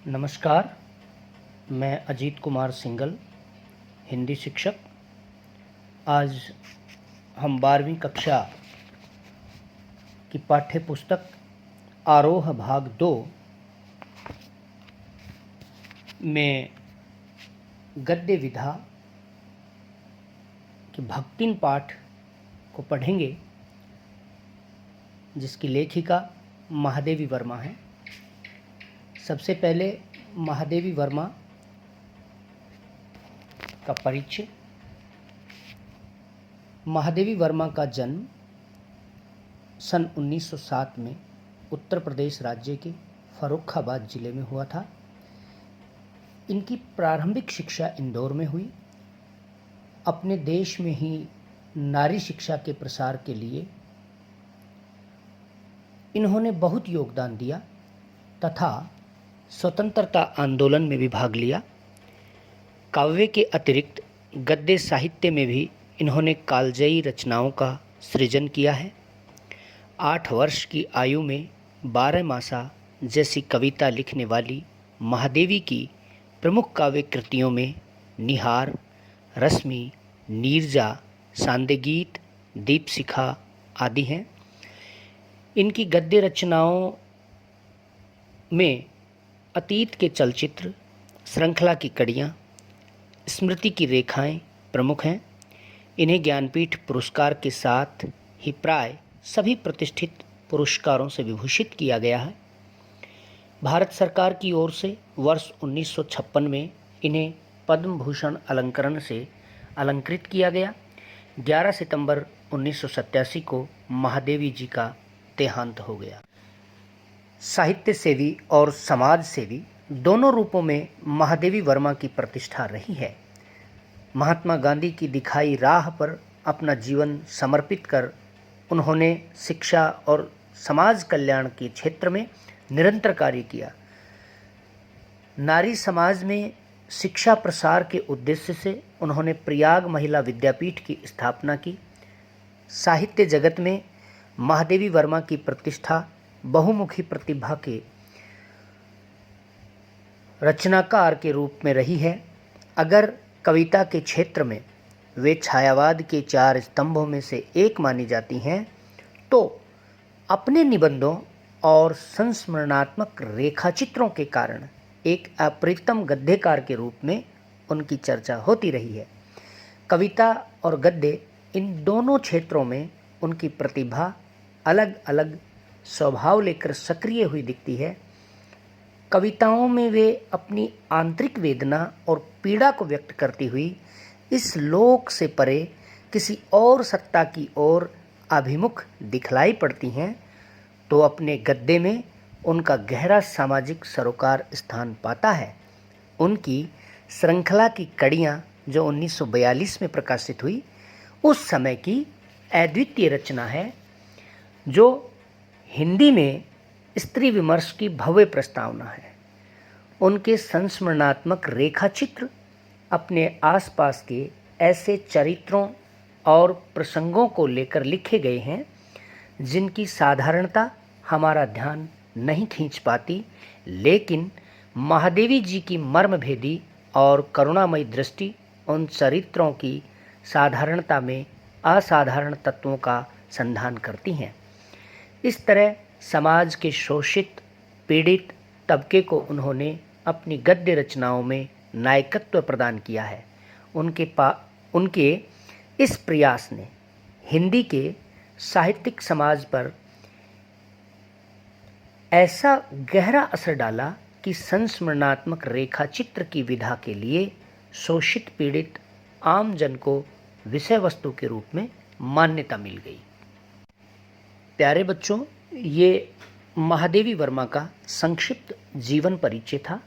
नमस्कार, मैं अजीत कुमार सिंगल, हिंदी शिक्षक। आज हम 12वीं कक्षा की पाठ्य पुस्तक आरोह भाग 2 में गद्य विधा के भक्तिन पाठ को पढ़ेंगे, जिसकी लेखिका महादेवी वर्मा है। सबसे पहले महादेवी वर्मा का परिचय। महादेवी वर्मा का जन्म सन 1907 में उत्तर प्रदेश राज्य के फर्रुखाबाद जिले में हुआ था। इनकी प्रारंभिक शिक्षा इंदौर में हुई। अपने देश में ही नारी शिक्षा के प्रसार के लिए इन्होंने बहुत योगदान दिया तथा स्वतंत्रता आंदोलन में भी भाग लिया। काव्य के अतिरिक्त गद्य साहित्य में भी इन्होंने कालजयी रचनाओं का सृजन किया है। 8 वर्ष की आयु में 12 मासा जैसी कविता लिखने वाली महादेवी की प्रमुख काव्य कृतियों में निहार, रश्मि, नीरजा, सांदेगीत, दीपशिखा आदि हैं। इनकी गद्य रचनाओं में अतीत के चलचित्र, श्रृंखला की कड़ियाँ, स्मृति की रेखाएं प्रमुख हैं। इन्हें ज्ञानपीठ पुरस्कार के साथ ही प्राय सभी प्रतिष्ठित पुरस्कारों से विभूषित किया गया है। भारत सरकार की ओर से वर्ष 1956 में इन्हें पद्म भूषण अलंकरण से अलंकृत किया गया। 11 सितंबर 1987 को महादेवी जी का देहांत हो गया। साहित्य सेवी और समाज सेवी दोनों रूपों में महादेवी वर्मा की प्रतिष्ठा रही है। महात्मा गांधी की दिखाई राह पर अपना जीवन समर्पित कर उन्होंने शिक्षा और समाज कल्याण के क्षेत्र में निरंतर कार्य किया। नारी समाज में शिक्षा प्रसार के उद्देश्य से उन्होंने प्रयाग महिला विद्यापीठ की स्थापना की। साहित्य जगत में महादेवी वर्मा की प्रतिष्ठा बहुमुखी प्रतिभा के रचनाकार के रूप में रही है। अगर कविता के क्षेत्र में वे छायावाद के 4 स्तंभों में से एक मानी जाती हैं, तो अपने निबंधों और संस्मरणात्मक रेखाचित्रों के कारण एक अप्रतिम गद्यकार के रूप में उनकी चर्चा होती रही है। कविता और गद्य इन दोनों क्षेत्रों में उनकी प्रतिभा अलग अलग स्वभाव लेकर सक्रिय हुई दिखती है। कविताओं में वे अपनी आंतरिक वेदना और पीड़ा को व्यक्त करती हुई इस लोक से परे किसी और सत्ता की ओर अभिमुख दिखलाई पड़ती हैं, तो अपने गद्य में उनका गहरा सामाजिक सरोकार स्थान पाता है। उनकी श्रृंखला की कड़ियाँ जो 1942 में प्रकाशित हुई, उस समय की अद्वितीय रचना है, जो हिंदी में स्त्री विमर्श की भव्य प्रस्तावना है। उनके संस्मरणात्मक रेखाचित्र अपने आसपास के ऐसे चरित्रों और प्रसंगों को लेकर लिखे गए हैं जिनकी साधारणता हमारा ध्यान नहीं खींच पाती, लेकिन महादेवी जी की मर्मभेदी और करुणामयी दृष्टि उन चरित्रों की साधारणता में असाधारण तत्वों का संधान करती हैं। इस तरह समाज के शोषित, पीड़ित तबके को उन्होंने अपनी गद्य रचनाओं में नायकत्व प्रदान किया है। उनके इस प्रयास ने हिंदी के साहित्यिक समाज पर ऐसा गहरा असर डाला कि संस्मरणात्मक रेखाचित्र की विधा के लिए शोषित, पीड़ित आम जन को विषय वस्तु के रूप में मान्यता मिल गई। प्यारे बच्चों, ये महादेवी वर्मा का संक्षिप्त जीवन परिचय था।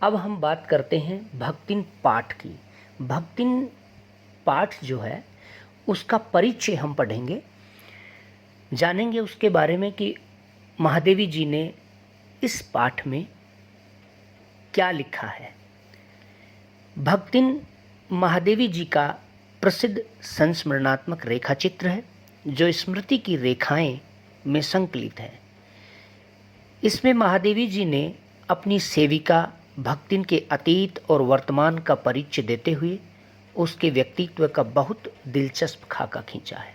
अब हम बात करते हैं भक्तिन पाठ की। भक्तिन पाठ जो है उसका परिचय हम पढ़ेंगे, जानेंगे उसके बारे में कि महादेवी जी ने इस पाठ में क्या लिखा है। भक्तिन महादेवी जी का प्रसिद्ध संस्मरणात्मक रेखाचित्र है जो स्मृति की रेखाएं में संकलित है। इसमें महादेवी जी ने अपनी सेविका भक्तिन के अतीत और वर्तमान का परिचय देते हुए उसके व्यक्तित्व का बहुत दिलचस्प खाका खींचा है।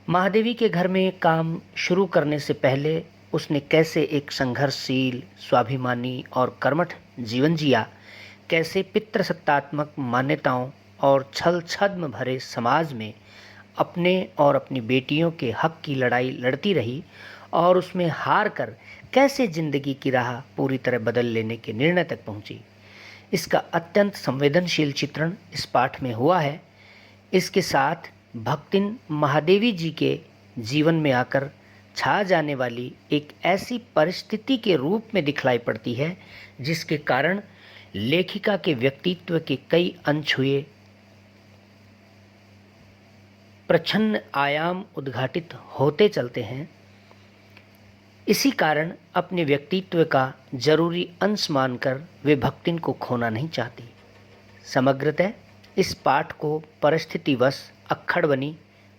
महादेवी के घर में काम शुरू करने से पहले उसने कैसे एक संघर्षशील, स्वाभिमानी और कर्मठ जीवन जिया, कैसे पितृसत्तात्मक मान्यताओं और छल छद्म भरे समाज में अपने और अपनी बेटियों के हक की लड़ाई लड़ती रही और उसमें हार कर कैसे जिंदगी की राह पूरी तरह बदल लेने के निर्णय तक पहुंची, इसका अत्यंत संवेदनशील चित्रण इस पाठ में हुआ है। इसके साथ भक्तिन महादेवी जी के जीवन में आकर छा जाने वाली एक ऐसी परिस्थिति के रूप में दिखलाई पड़ती है जिसके कारण लेखिका के व्यक्तित्व के कई अनछुए प्रच्छन्न आयाम उद्घाटित होते चलते हैं। इसी कारण अपने व्यक्तित्व का जरूरी अंश मानकर वे भक्तिन को खोना नहीं चाहती। समग्रतः इस पाठ को परिस्थितिवश अक्खड़ बनी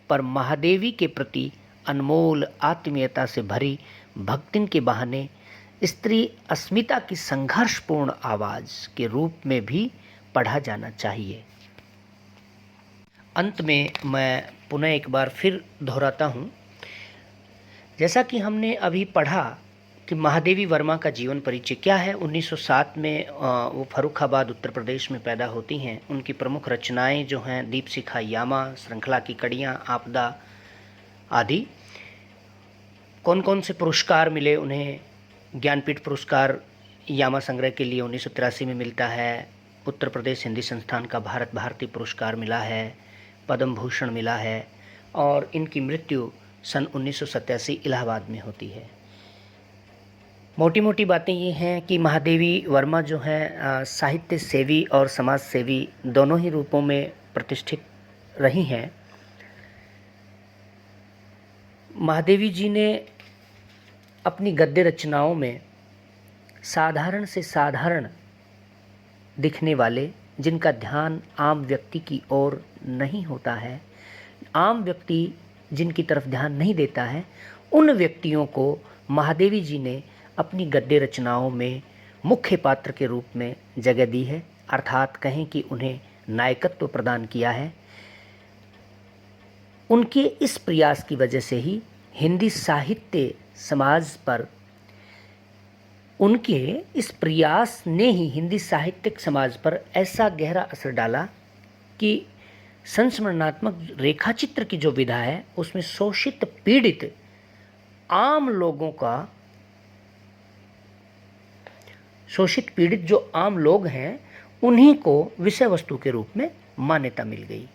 पर महादेवी के प्रति अनमोल आत्मीयता से भरी भक्तिन के बहाने स्त्री अस्मिता की संघर्षपूर्ण आवाज़ के रूप में भी पढ़ा जाना चाहिए। अंत में मैं पुनः एक बार फिर दोहराता हूँ, जैसा कि हमने अभी पढ़ा कि महादेवी वर्मा का जीवन परिचय क्या है। 1907 में वो फर्रुखाबाद उत्तर प्रदेश में पैदा होती हैं। उनकी प्रमुख रचनाएं जो हैं दीपशिखा यामा, श्रृंखला की कड़ियाँ, आपदा आदि। कौन कौन से पुरस्कार मिले उन्हें? ज्ञानपीठ पुरस्कार यामा संग्रह के लिए 1983 में मिलता है। उत्तर प्रदेश हिंदी संस्थान का भारत भारती पुरस्कार मिला है, पद्म भूषण मिला है और इनकी मृत्यु सन 1987 इलाहाबाद में होती है। मोटी मोटी बातें ये हैं कि महादेवी वर्मा जो हैं साहित्य सेवी और समाज सेवी दोनों ही रूपों में प्रतिष्ठित रही हैं। महादेवी जी ने अपनी गद्य रचनाओं में साधारण से साधारण दिखने वाले, जिनका ध्यान आम व्यक्ति की ओर नहीं होता है, आम व्यक्ति जिनकी तरफ ध्यान नहीं देता है, उन व्यक्तियों को महादेवी जी ने अपनी गद्य रचनाओं में मुख्य पात्र के रूप में जगह दी है, अर्थात कहें कि उन्हें नायकत्व प्रदान किया है। उनके इस प्रयास की वजह से ही हिंदी साहित्य समाज पर, उनके इस प्रयास ने ही हिंदी साहित्यिक समाज पर ऐसा गहरा असर डाला कि संस्मरणात्मक रेखाचित्र की जो विधा है उसमें शोषित पीड़ित आम लोगों का, शोषित पीड़ित जो आम लोग हैं उन्हीं को विषय वस्तु के रूप में मान्यता मिल गई।